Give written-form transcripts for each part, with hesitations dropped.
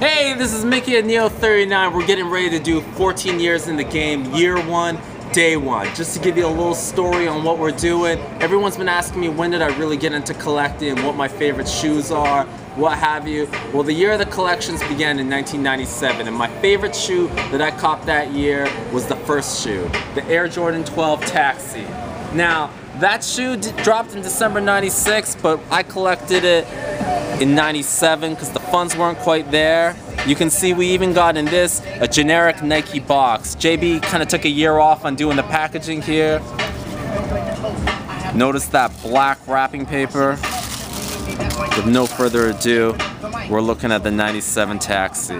Hey, this is Mickey at Neo 39. We're getting ready to do 14 years in the game, year one, day one. Just to give you a little story on what we're doing. Everyone's been asking me when did I really get into collecting, what my favorite shoes are, what have you. Well, the year of the collections began in 1997, and my favorite shoe that I copped that year was the first shoe, the Air Jordan XII Taxi. Now, that shoe dropped in December 96, but I collected it in 97 because the funds weren't quite there. You can see we even got in this, a generic Nike box. JB kind of took a year off on doing the packaging here. Notice that black wrapping paper. With no further ado, we're looking at the 97 Taxi.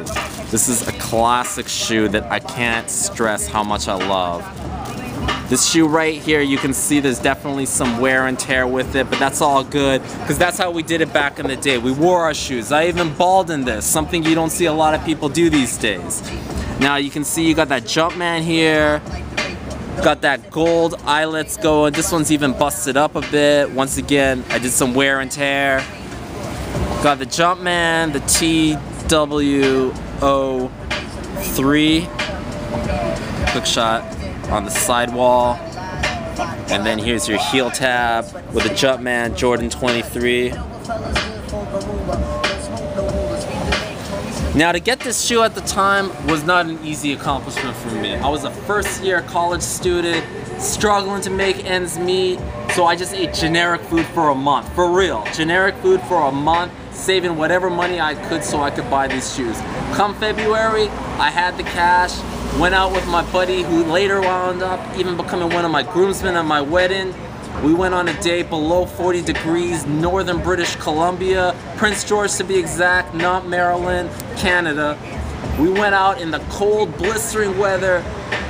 This is a classic shoe that I can't stress how much I love. This shoe right here, you can see there's definitely some wear and tear with it, but that's all good, because that's how we did it back in the day. We wore our shoes. I even balled in this, something you don't see a lot of people do these days. Now you can see you got that Jumpman here, got that gold eyelets going. This one's even busted up a bit. Once again, I did some wear and tear. Got the Jumpman, the TW03. Quick shot on the sidewall, and then here's your heel tab with a Jumpman Jordan 23. Now, to get this shoe at the time was not an easy accomplishment for me. I was a first-year college student, struggling to make ends meet, so I just ate generic food for a month. For real, generic food for a month, saving whatever money I could so I could buy these shoes. Come February, I had the cash. Went out with my buddy who later wound up even becoming one of my groomsmen at my wedding. We went on a day below 40 degrees, northern British Columbia, Prince George to be exact, not Maryland, Canada. We went out in the cold, blistering weather,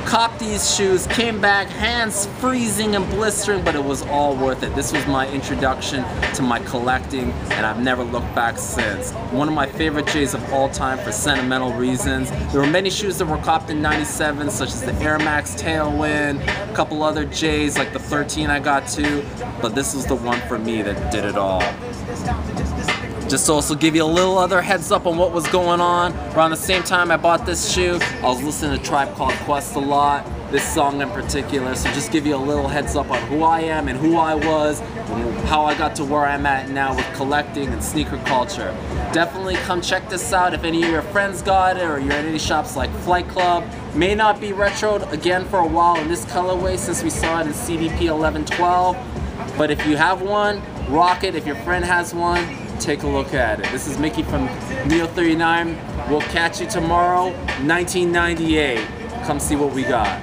copped these shoes, came back, hands freezing and blistering, but it was all worth it. This was my introduction to my collecting, and I've never looked back since. One of my favorite J's of all time for sentimental reasons. There were many shoes that were copped in 97, such as the Air Max Tailwind, a couple other J's like the 13 I got too, but this was the one for me that did it all. Just to also give you a little other heads up on what was going on, around the same time I bought this shoe, I was listening to Tribe Called Quest a lot, this song in particular, so just give you a little heads up on who I am and who I was, and how I got to where I'm at now with collecting and sneaker culture. Definitely come check this out if any of your friends got it, or you're at any shops like Flight Club. May not be retroed again for a while in this colorway since we saw it in CDP 1112, but if you have one, rock it. If your friend has one, take a look at it. This is Mickey from Neo 39. We'll catch you tomorrow, 1998. Come see what we got.